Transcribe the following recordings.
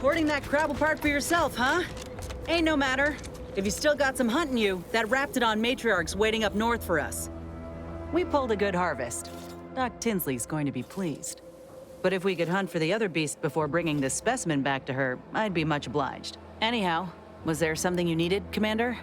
Hoarding that crab apart for yourself, huh? Ain't no matter. If you still got some hunting you, that Raptidon matriarch's waiting up north for us. We pulled a good harvest. Doc Tinsley's going to be pleased. But if we could hunt for the other beast before bringing this specimen back to her, I'd be much obliged. Anyhow, was there something you needed, Commander?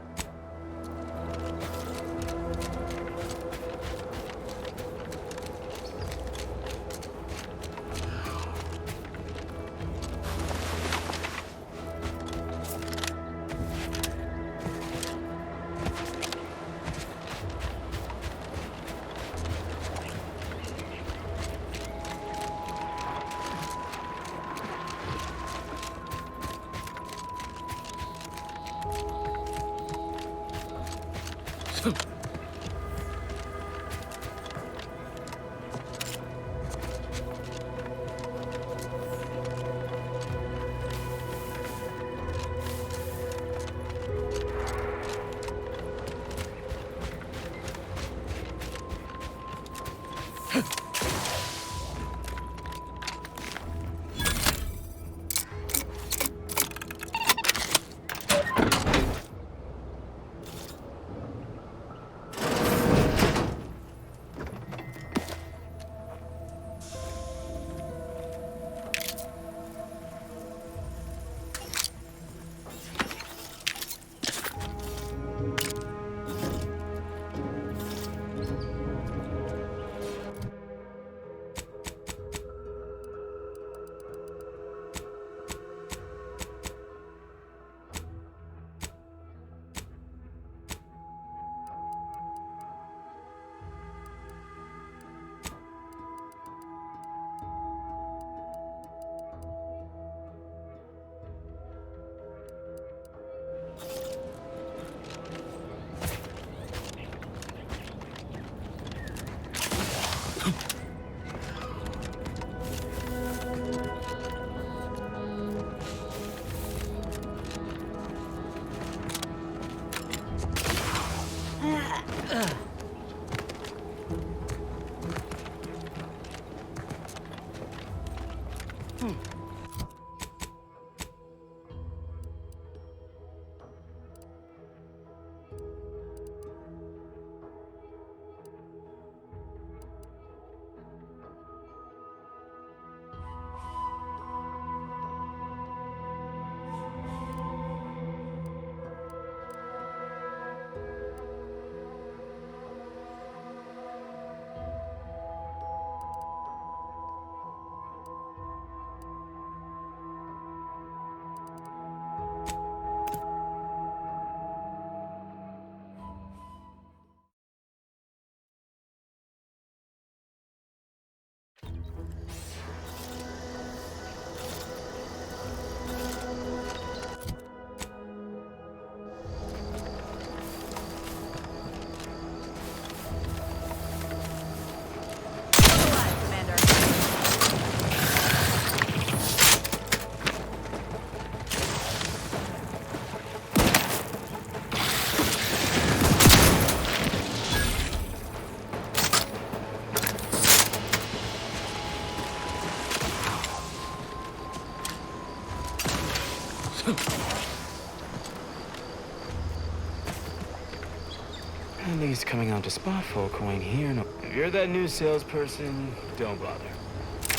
And he's coming out to spot folk who ain't here. No. If you're that new salesperson, don't bother.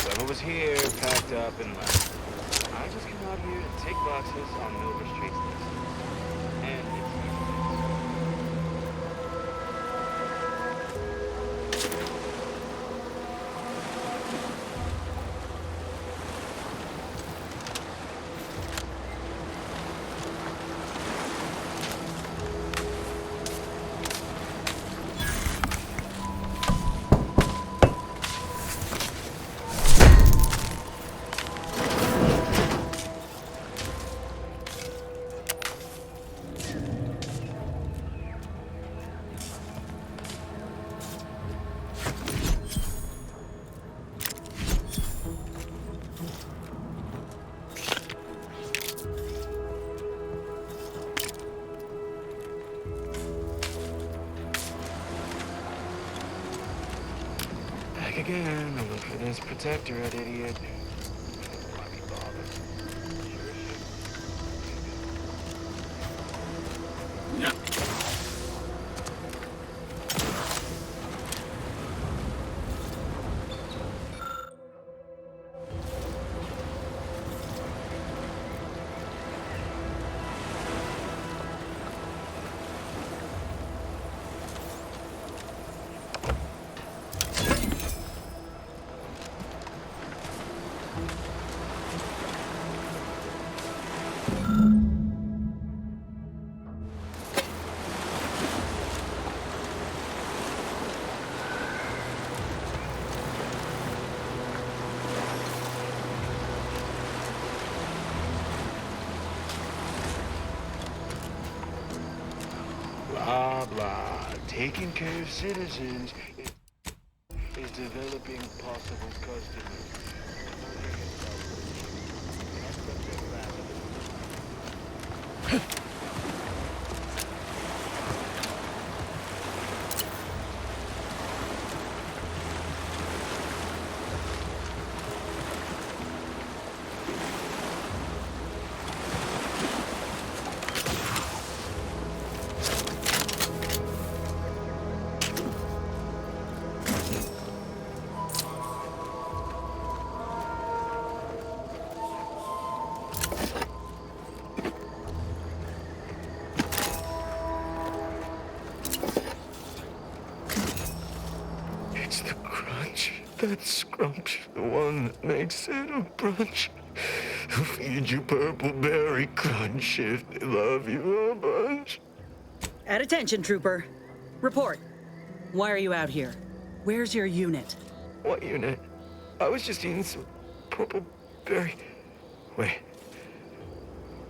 Whoever was here packed up and left. I just came out here to tick boxes on Milver Street's list. And again, I look for this protectorate, idiot. Why be bothered? Sure blah. Taking care of citizens is developing possible customers. It's the crunch. That scrunch, the one that makes it a brunch. Who feed you purple berry crunch if they love you a bunch? At attention, Trooper. Report. Why are you out here? Where's your unit? What unit? I was just eating some purple berry. Wait.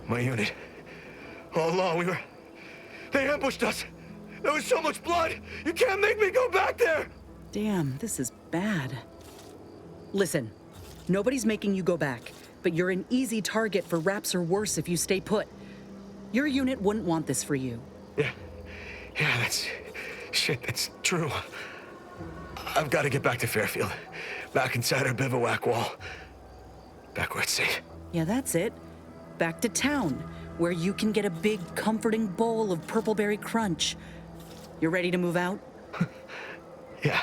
My unit. All along they ambushed us. There was so much blood. You can't make me go back there. Damn, this is bad. Listen, nobody's making you go back, but you're an easy target for Raps or worse if you stay put. Your unit wouldn't want this for you. Yeah, that's true. I've got to get back to Fairfield. Back inside our bivouac wall. Back where it's safe. Yeah, that's it. Back to town, where you can get a big, comforting bowl of purpleberry crunch. You ready to move out? Yeah.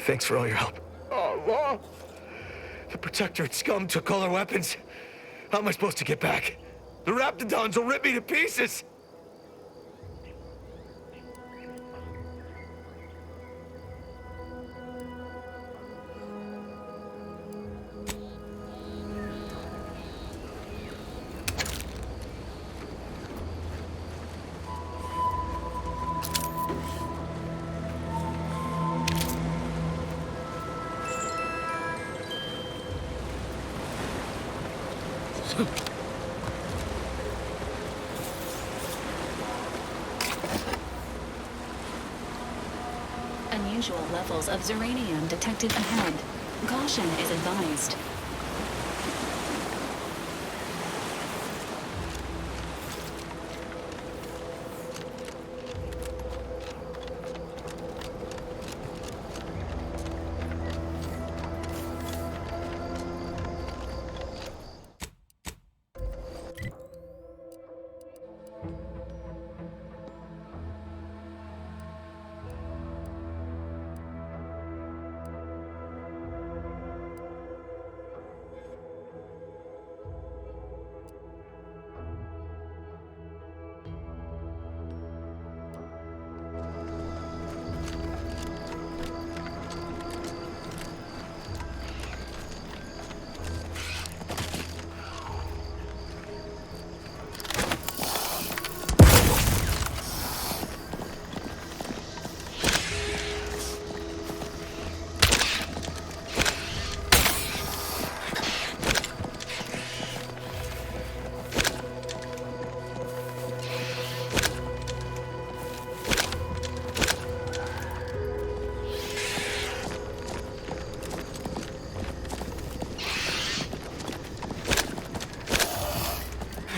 Thanks for all your help. Oh, Law! The Protectorate scum took all our weapons. How am I supposed to get back? The Raptidons will rip me to pieces! Unusual levels of Zeranium detected ahead. Caution is advised.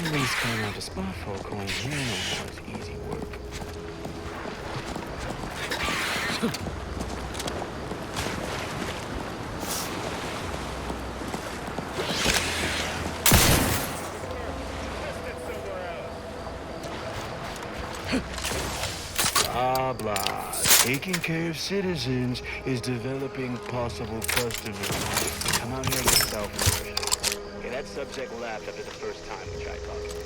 At least coming out to spot folk going here no more is easy work. Blah, blah. Taking care of citizens is developing possible customers. Come out here yourself. Okay, that subject laughed after the first time we tried talking.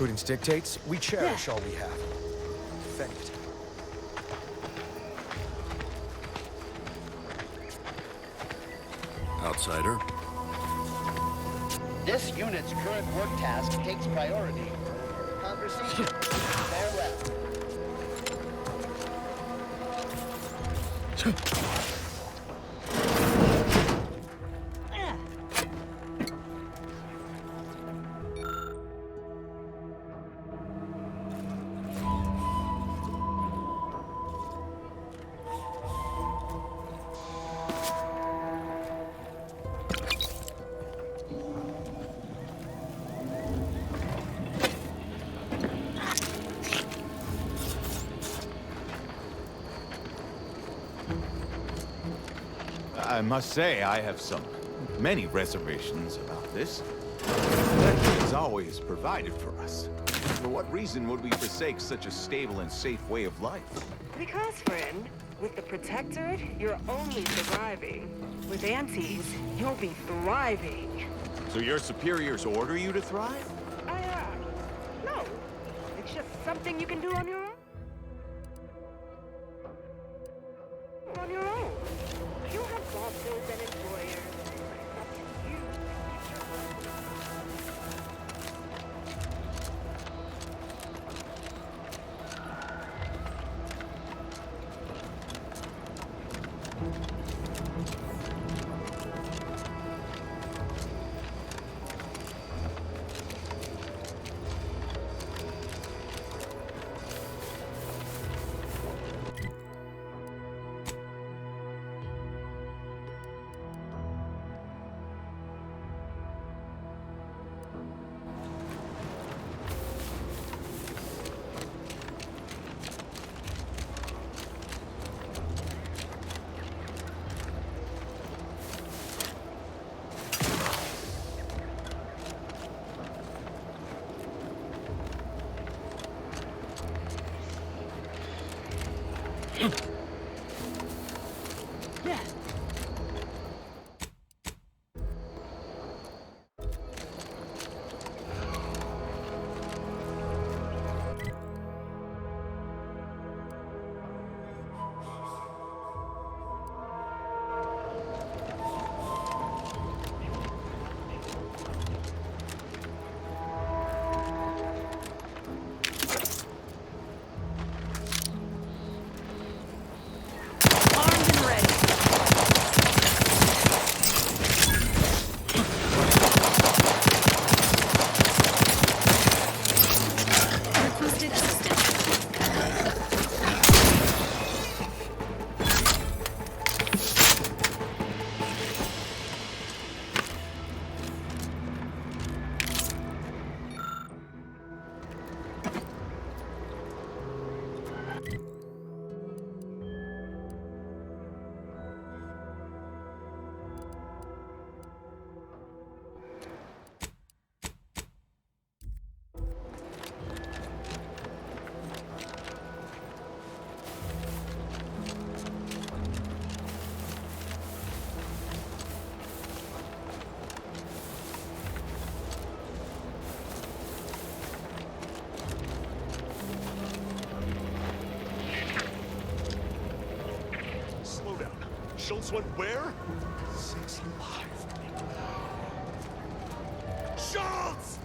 Prudence dictates, we cherish all we have. Defend it. Outsider. This unit's current work task takes priority. Conversation. Farewell. I must say, I have many reservations about this. Protection is always provided for us. For what reason would we forsake such a stable and safe way of life? Because, friend, with the Protectorate, you're only surviving. With Antes, you'll be thriving. So your superiors order you to thrive? No. It's just something you can do on your own. On your own. You have bosses and employers. It's up to you. Schultz went where? 6 alive. Schultz!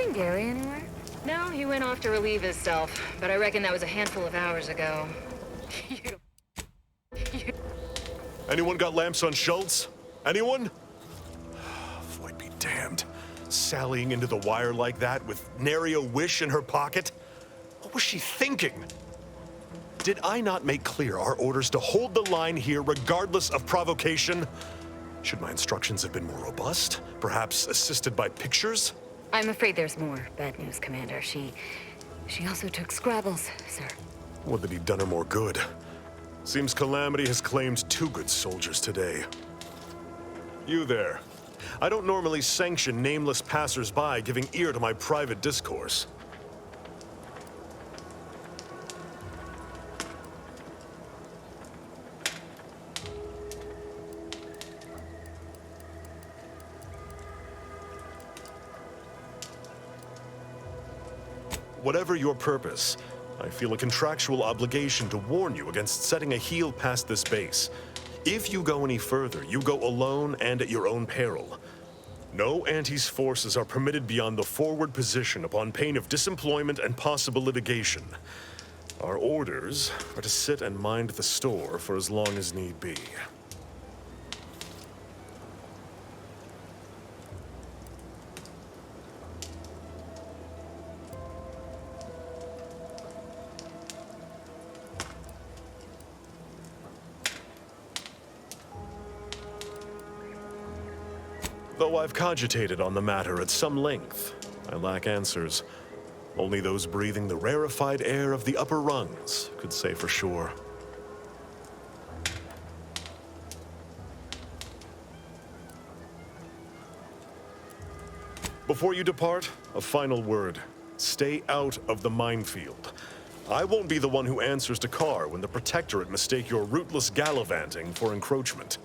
seen Gary anywhere? No, he went off to relieve himself, but I reckon that was a handful of hours ago. Anyone got lamps on Schultz? Anyone? Void be damned. Sallying into the wire like that with nary a wish in her pocket? What was she thinking? Did I not make clear our orders to hold the line here regardless of provocation? Should my instructions have been more robust? Perhaps assisted by pictures? I'm afraid there's more bad news, Commander. She also took Scrabbles, sir. Would that he'd done her more good. Seems Calamity has claimed 2 good soldiers today. You there. I don't normally sanction nameless passers-by giving ear to my private discourse. Whatever your purpose, I feel a contractual obligation to warn you against setting a heel past this base. If you go any further, you go alone and at your own peril. No Antes forces are permitted beyond the forward position upon pain of disemployment and possible litigation. Our orders are to sit and mind the store for as long as need be. Though I've cogitated on the matter at some length, I lack answers. Only those breathing the rarefied air of the upper rungs could say for sure. Before you depart, a final word. Stay out of the minefield. I won't be the one who answers to Carr when the Protectorate mistake your rootless gallivanting for encroachment.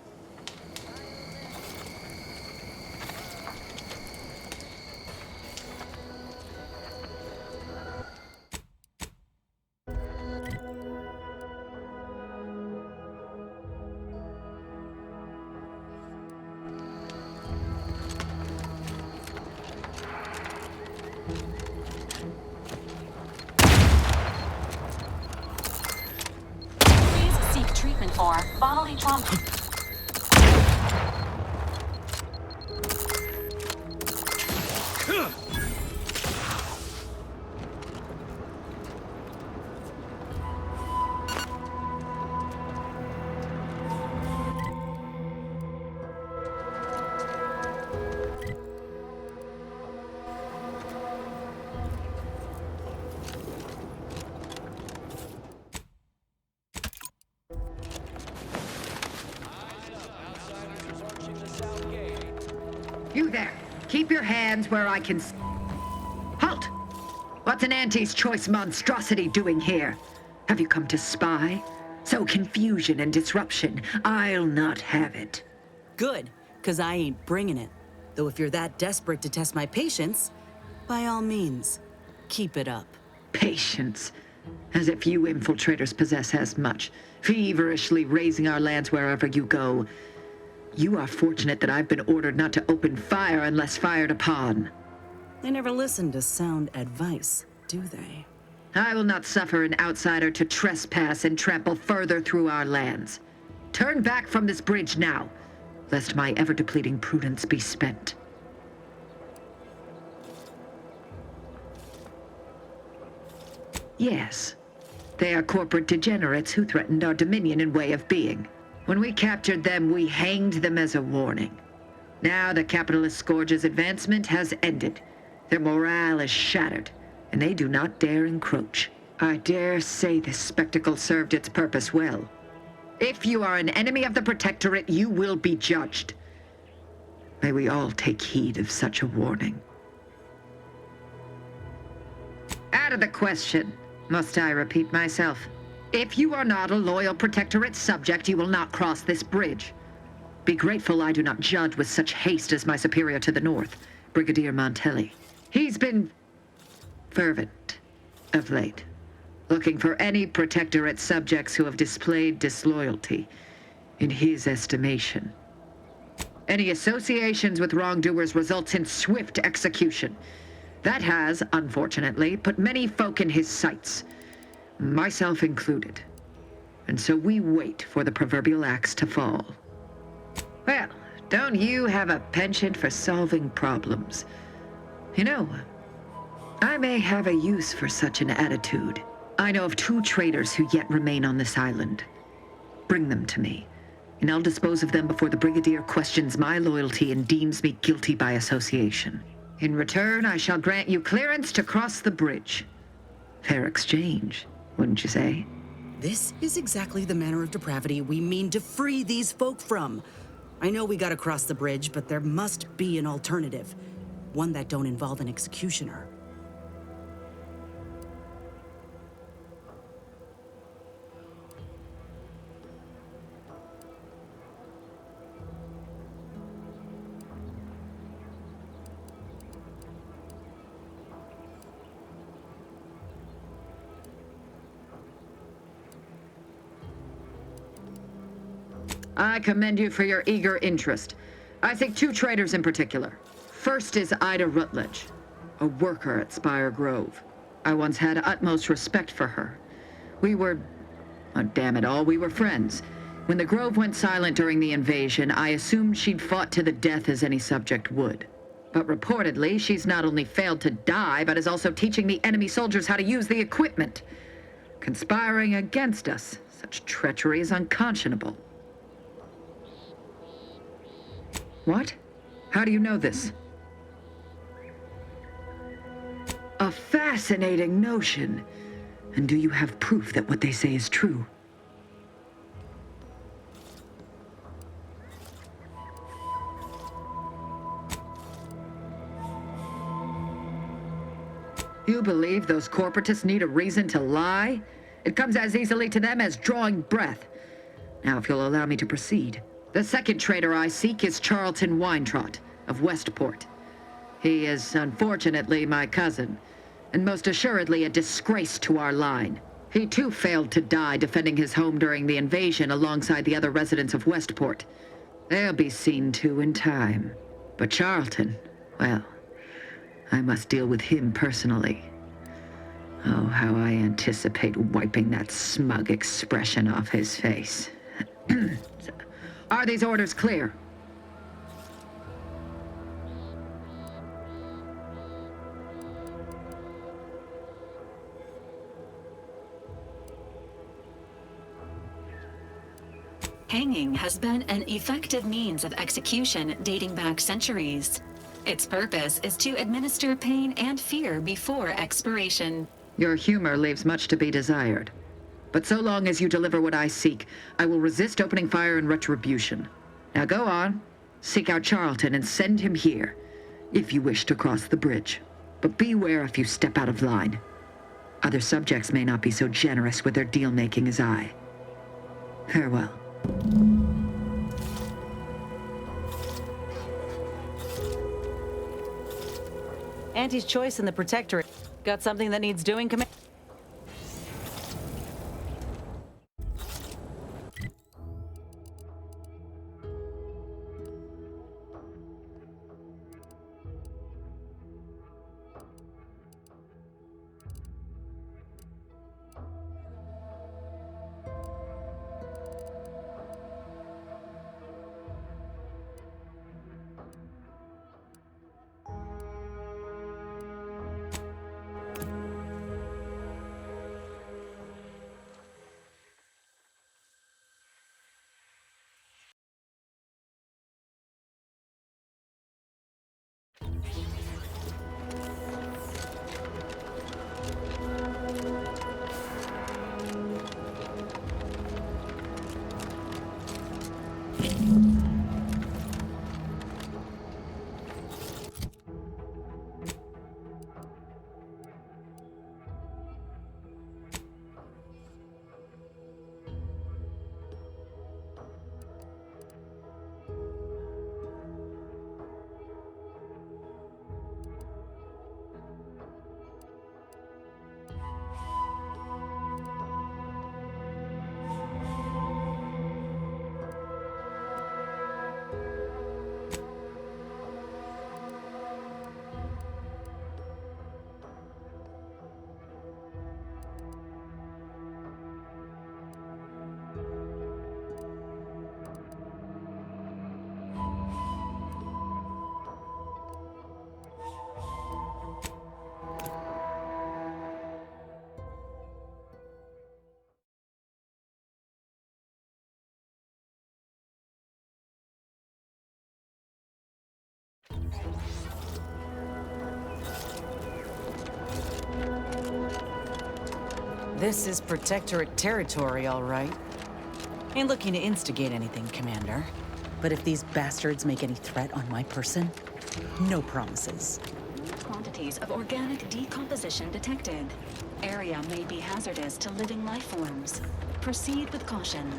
Treatment for bodily trauma. You there. Keep your hands where I can Halt! What's an Antes choice monstrosity doing here? Have you come to spy? So confusion and disruption, I'll not have it. Good, because I ain't bringing it. Though if you're that desperate to test my patience, by all means, keep it up. Patience. As if you infiltrators possess as much. Feverishly raising our lands wherever you go. You are fortunate that I've been ordered not to open fire unless fired upon. They never listen to sound advice, do they? I will not suffer an outsider to trespass and trample further through our lands. Turn back from this bridge now, lest my ever-depleting prudence be spent. Yes, they are corporate degenerates who threatened our dominion and way of being. When we captured them, we hanged them as a warning. Now the capitalist scourge's advancement has ended. Their morale is shattered, and they do not dare encroach. I dare say this spectacle served its purpose well. If you are an enemy of the Protectorate, you will be judged. May we all take heed of such a warning. Out of the question. Must I repeat myself? If you are not a loyal Protectorate subject, you will not cross this bridge. Be grateful I do not judge with such haste as my superior to the north, Brigadier Montelli. He's been fervent of late, looking for any Protectorate subjects who have displayed disloyalty in his estimation. Any associations with wrongdoers results in swift execution. That has, unfortunately, put many folk in his sights, myself included. And so we wait for the proverbial axe to fall. Well, don't you have a penchant for solving problems? You know, I may have a use for such an attitude. I know of 2 traitors who yet remain on this island. Bring them to me, and I'll dispose of them before the Brigadier questions my loyalty and deems me guilty by association. In return, I shall grant you clearance to cross the bridge. Fair exchange, wouldn't you say? This is exactly the manner of depravity we mean to free these folk from. I know we gotta cross the bridge, but there must be an alternative. One that don't involve an executioner. I commend you for your eager interest. I think 2 traitors in particular. First is Ida Rutledge, a worker at Spire Grove. I once had utmost respect for her. We were, oh, damn it all, we were friends. When the Grove went silent during the invasion, I assumed she'd fought to the death as any subject would. But reportedly, she's not only failed to die, but is also teaching the enemy soldiers how to use the equipment. Conspiring against us. Such treachery is unconscionable. What? How do you know this? A fascinating notion. And do you have proof that what they say is true? You believe those corporatists need a reason to lie? It comes as easily to them as drawing breath. Now, if you'll allow me to proceed. The second traitor I seek is Charlton Weintraut of Westport. He is, unfortunately, my cousin, and most assuredly a disgrace to our line. He too failed to die defending his home during the invasion alongside the other residents of Westport. They'll be seen to in time. But Charlton, well, I must deal with him personally. Oh, how I anticipate wiping that smug expression off his face. Are these orders clear? Hanging has been an effective means of execution dating back centuries. Its purpose is to administer pain and fear before expiration. Your humor leaves much to be desired. But so long as you deliver what I seek, I will resist opening fire in retribution. Now go on, seek out Charlton and send him here, if you wish to cross the bridge. But beware if you step out of line. Other subjects may not be so generous with their deal-making as I. Farewell. Auntie's choice in the Protectorate. Got something that needs doing, Commander? This is Protectorate territory, all right. Ain't looking to instigate anything, Commander. But if these bastards make any threat on my person, no promises. Quantities of organic decomposition detected. Area may be hazardous to living life forms. Proceed with caution.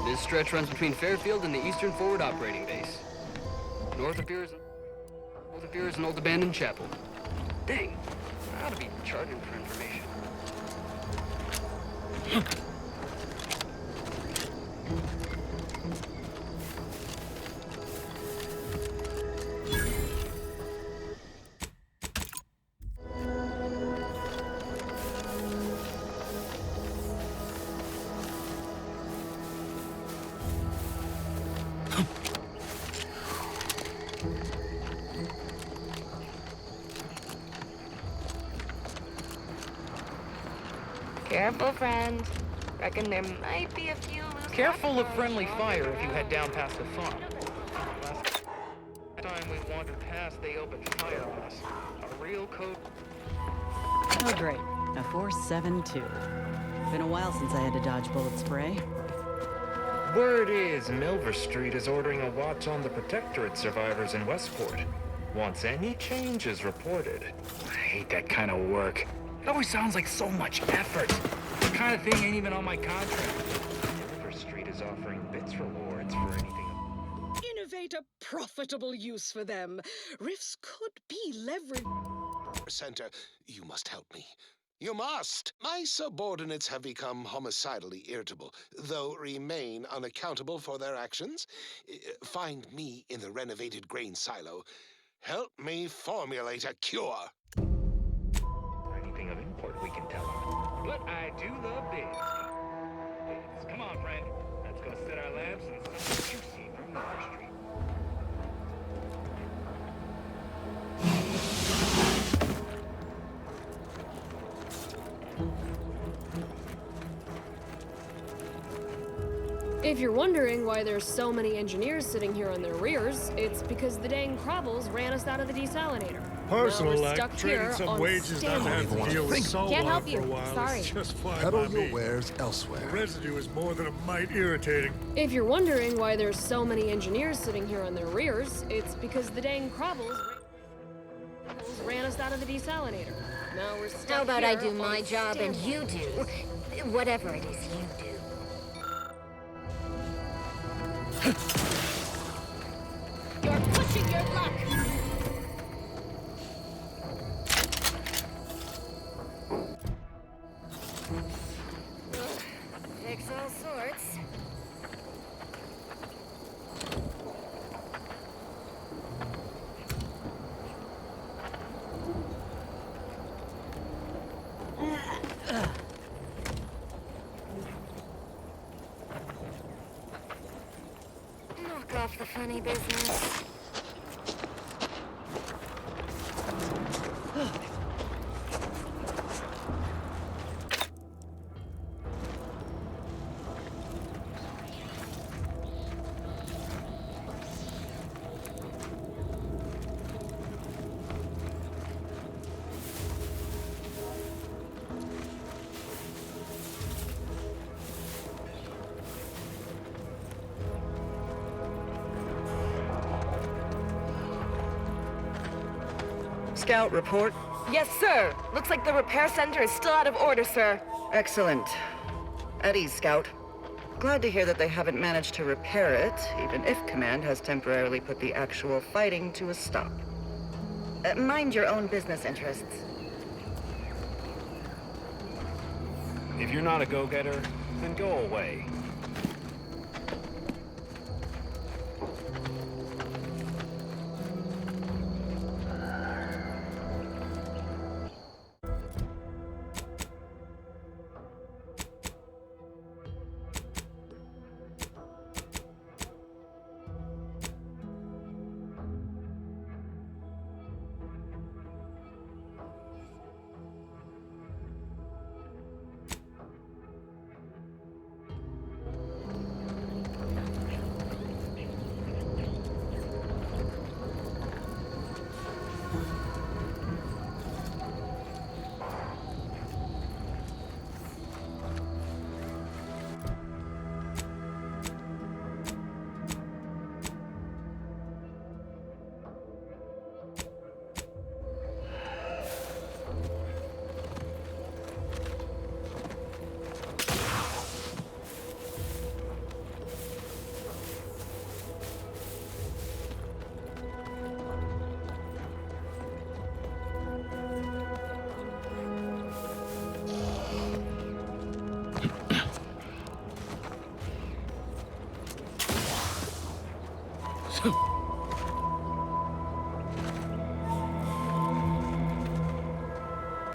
This stretch runs between Fairfield and the Eastern Forward Operating Base. North of here is an old abandoned chapel. Dang, I ought to be charging for information. Careful, friend. Reckon there might be a few loose... Careful of friendly fire if you head down past the farm. Last time we wandered past, they opened fire on us. A real code... Oh, great. A 472. Been a while since I had to dodge bullet spray. Word is Milver Street is ordering a watch on the Protectorate survivors in Westport. Once any change is reported. I hate that kind of work. It always sounds like so much effort. The kind of thing ain't even on my contract. Milver Street is offering bits rewards for anything. Innovate a profitable use for them. Rifts could be leveraged. Center, you must help me. You must! My subordinates have become homicidally irritable, though remain unaccountable for their actions. Find me in the renovated grain silo. Help me formulate a cure. Anything of import we can tell them. But I do love bids. Come on, friend. Let's go set our lamps and see what you see from Milver Street. If you're wondering why there's so many engineers sitting here on their rears, it's because the dang Crobbles ran us out of the desalinator. Personal, Now we're like stuck trading here some on wages not to have to deal with salt Can't water help for you. a while. Sorry. It's just fine Peddle by your me. wares elsewhere. The residue is more than a mite irritating. If you're wondering why there's so many engineers sitting here on their rears, it's because the dang Crobbles ran us out of the desalinator. Now we're stuck How about here I do on my job and standby. you do whatever it is you do. You're pushing your luck! Fix all sorts. Knock off the funny business. Scout report. Yes, sir. Looks like the repair center is still out of order, sir. Excellent. At ease, Scout. Glad to hear that they haven't managed to repair it, even if Command has temporarily put the actual fighting to a stop. Mind your own business interests. If you're not a go-getter, Then go away.